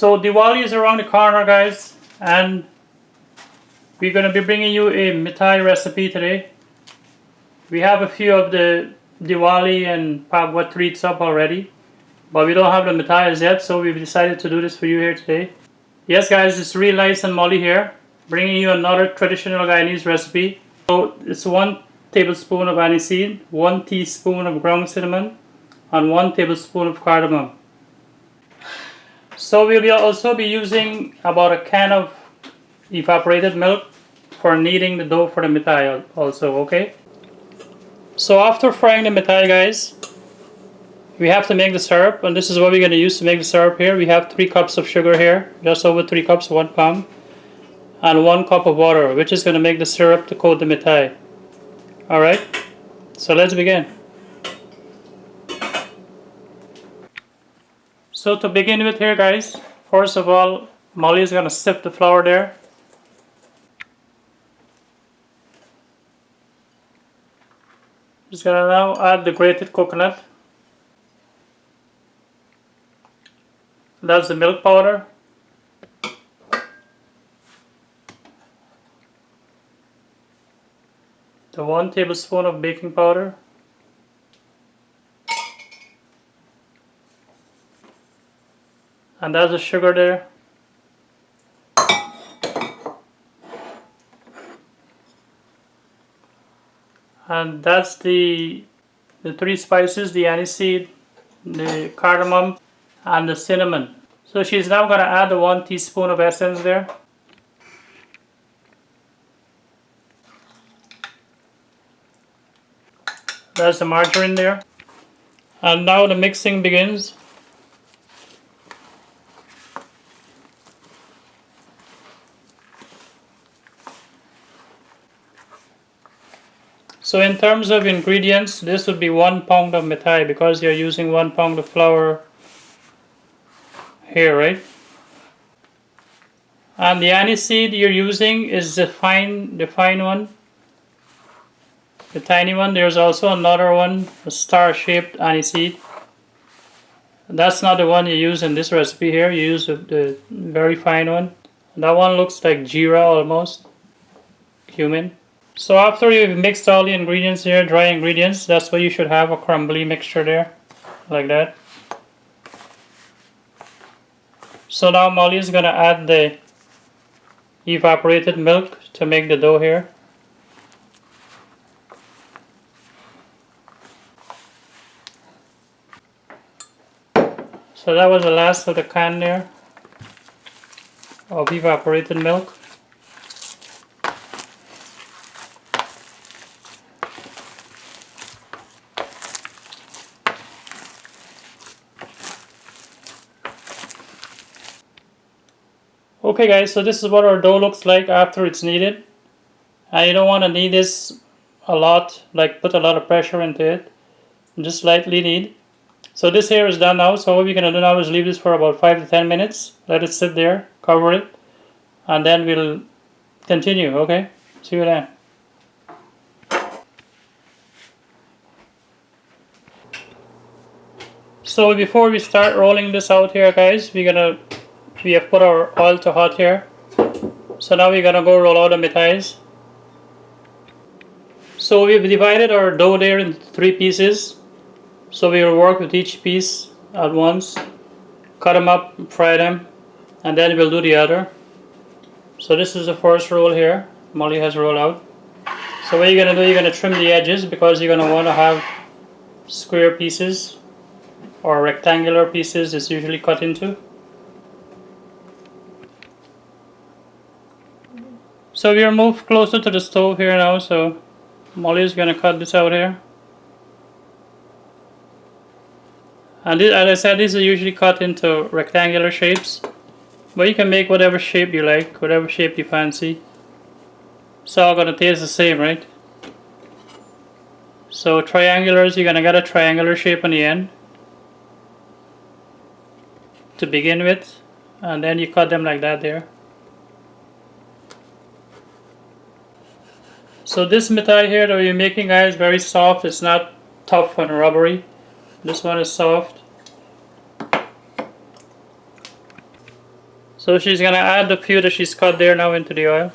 So Diwali is around the corner, guys, and we're going to be bringing you a Mithai recipe today. We have a few of the Diwali and Pagwa treats up already, but we don't have the Mithai yet, so we've decided to do this for you here today. Yes, guys, it's Real Nice and Molly here, bringing you another traditional Guyanese recipe. So it's 1 tablespoon of aniseed, 1 teaspoon of ground cinnamon, and 1 tablespoon of cardamom. So we will also be using about a can of evaporated milk for kneading the dough for the Mithai also, okay? So after frying the Mithai, guys, we have to make the syrup, and this is what we're going to use to make the syrup here. We have 3 cups of sugar here, just over 3 cups, 1 pound, and 1 cup of water, which is going to make the syrup to coat the Mithai. Alright, so let's begin. So to begin with here, guys, first of all, Molly is going to sift the flour there. Just going to now add the grated coconut. That's the milk powder. The 1 tablespoon of baking powder. And that's the sugar there. And that's the 3 spices, the aniseed, the cardamom, and the cinnamon. So she's now going to add the 1 teaspoon of essence there. That's the margarine there. And now the mixing begins. So in terms of ingredients, this would be 1 pound of Mithai because you're using 1 pound of flour here, right? And the aniseed you're using is the fine one, the tiny one. There's also another one, a star-shaped aniseed. That's not the one you use in this recipe here. You use the very fine one. That one looks like jeera almost, cumin. So after you've mixed all the ingredients here, dry ingredients, that's what you should have, a crumbly mixture there, like that. So now Molly is going to add the evaporated milk to make the dough here. So that was the last of the can there of evaporated milk. Okay guys, so this is what our dough looks like after it's kneaded. And you don't want to knead this a lot, like put a lot of pressure into it. Just lightly knead. So this here is done now, so what we're going to do now is leave this for about 5 to 10 minutes. Let it sit there, cover it, and then we'll continue, okay? See you then. So before we start rolling this out here, guys, we have put our oil to hot here. So now we're gonna go roll out the Mithais. So we've divided our dough there into 3 pieces. So we will work with each piece at once, cut them up, fry them, and then we'll do the other. So this is the first roll here. Molly has rolled out. So what you're gonna do, you're gonna trim the edges because you're gonna want to have square pieces or rectangular pieces. It's usually cut into. So we are moved closer to the stove here now, so Molly is going to cut this out here. And this, as I said, these are usually cut into rectangular shapes. But you can make whatever shape you like, whatever shape you fancy. It's all going to taste the same, right? So triangulars, you're going to get a triangular shape on the end to begin with. And then you cut them like that there. So this Mithai here that we're making, guys, very soft. It's not tough and rubbery. This one is soft. So she's gonna add the few that she's cut there now into the oil.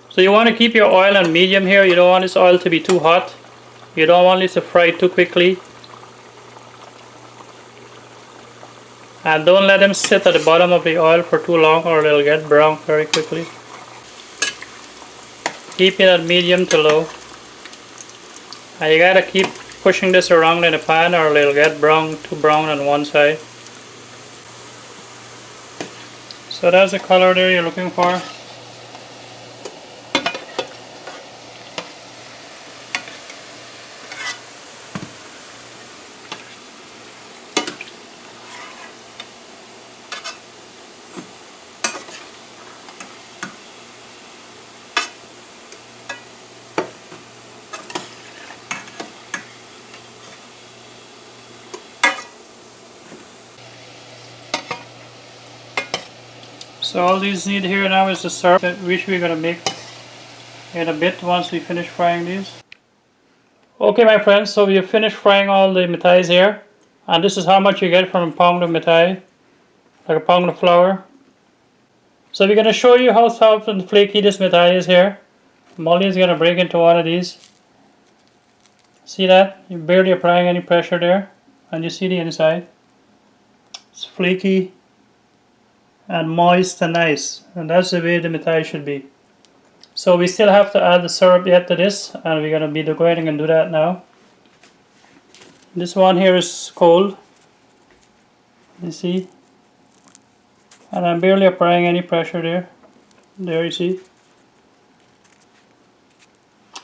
So you want to keep your oil on medium here. You don't want this oil to be too hot. You don't want this to fry too quickly. And don't let them sit at the bottom of the oil for too long or they'll get brown very quickly. Keep it at medium to low. And you gotta keep pushing this around in the pan or they'll get too brown on one side. So that's the color there you're looking for. So all these need here now is the syrup, which we're going to make in a bit once we finish frying these. Okay my friends, so we have finished frying all the mithais here. And this is how much you get from a pound of mithai, like a pound of flour. So we're going to show you how soft and flaky this mithai is here. Molly is going to break into one of these. See that? You're barely applying any pressure there. And you see the inside. It's flaky and moist and nice, and that's the way the mithai should be. So we still have to add the syrup yet to this, and we're gonna be going and do that now. This one here is cold, you see, and I'm barely applying any pressure there. There you see.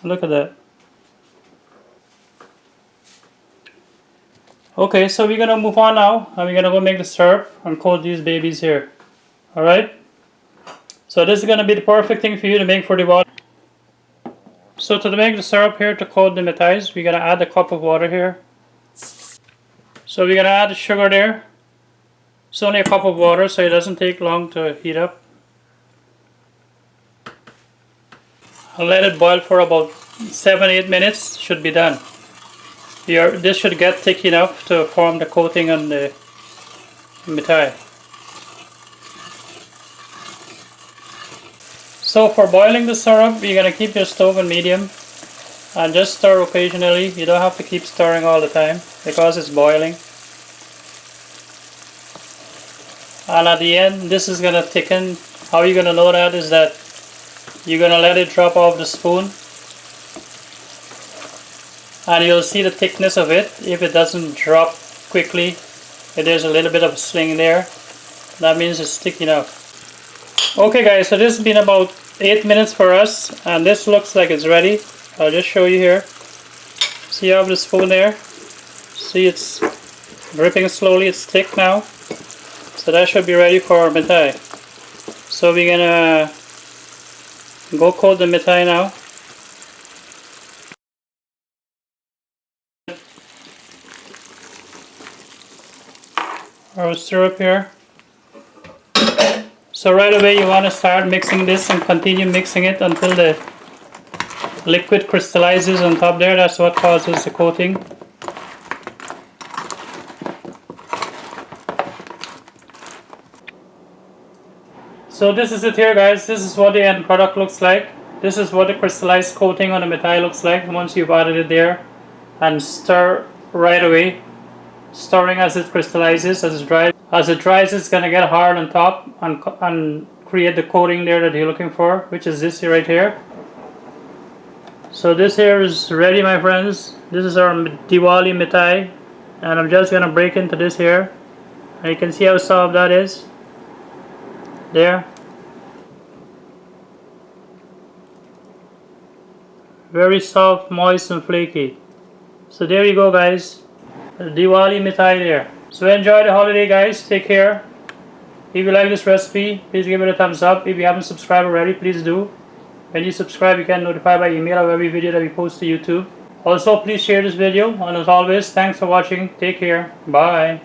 Look at that. Okay, so we're gonna move on now, and we're gonna go make the syrup and coat these babies here. Alright, so this is going to be the perfect thing for you to make for the water. So to make the syrup here to coat the mithais, we're going to add a cup of water here. So we're going to add the sugar there. It's only a cup of water, so it doesn't take long to heat up. I'll let it boil for about 7-8 minutes, should be done. This should get thick enough to form the coating on the mithai. So for boiling the syrup, you're going to keep your stove on medium and just stir occasionally. You don't have to keep stirring all the time because it's boiling. And at the end, this is going to thicken. How you're going to know that is that you're going to let it drop off the spoon. And you'll see the thickness of it. If it doesn't drop quickly, if there's a little bit of a sling there, that means it's thick enough. Okay guys, so this has been about 8 minutes for us, and this looks like it's ready. I'll just show you here. See, you have the spoon there. See, it's dripping slowly. It's thick now, so that should be ready for our mithai. So we're gonna go coat the mithai now. Our syrup here. So right away you want to start mixing this and continue mixing it until the liquid crystallizes on top there. That's what causes the coating. So this is it here guys. This is what the end product looks like. This is what the crystallized coating on the mithai looks like once you've added it there. And stir right away. Stirring as it crystallizes, as it dries. As it dries, it's going to get hard on top and create the coating there that you're looking for, which is this right here. So this here is ready, my friends. This is our Diwali mithai, and I'm just going to break into this here. And you can see how soft that is. There. Very soft, moist and flaky. So there you go guys. The Diwali mithai there. So enjoy the holiday guys, take care. If you like this recipe, please give it a thumbs up. If you haven't subscribed already, please do. When you subscribe, you get notified by email of every video that we post to YouTube. Also, please share this video, and as always, thanks for watching. Take care. Bye.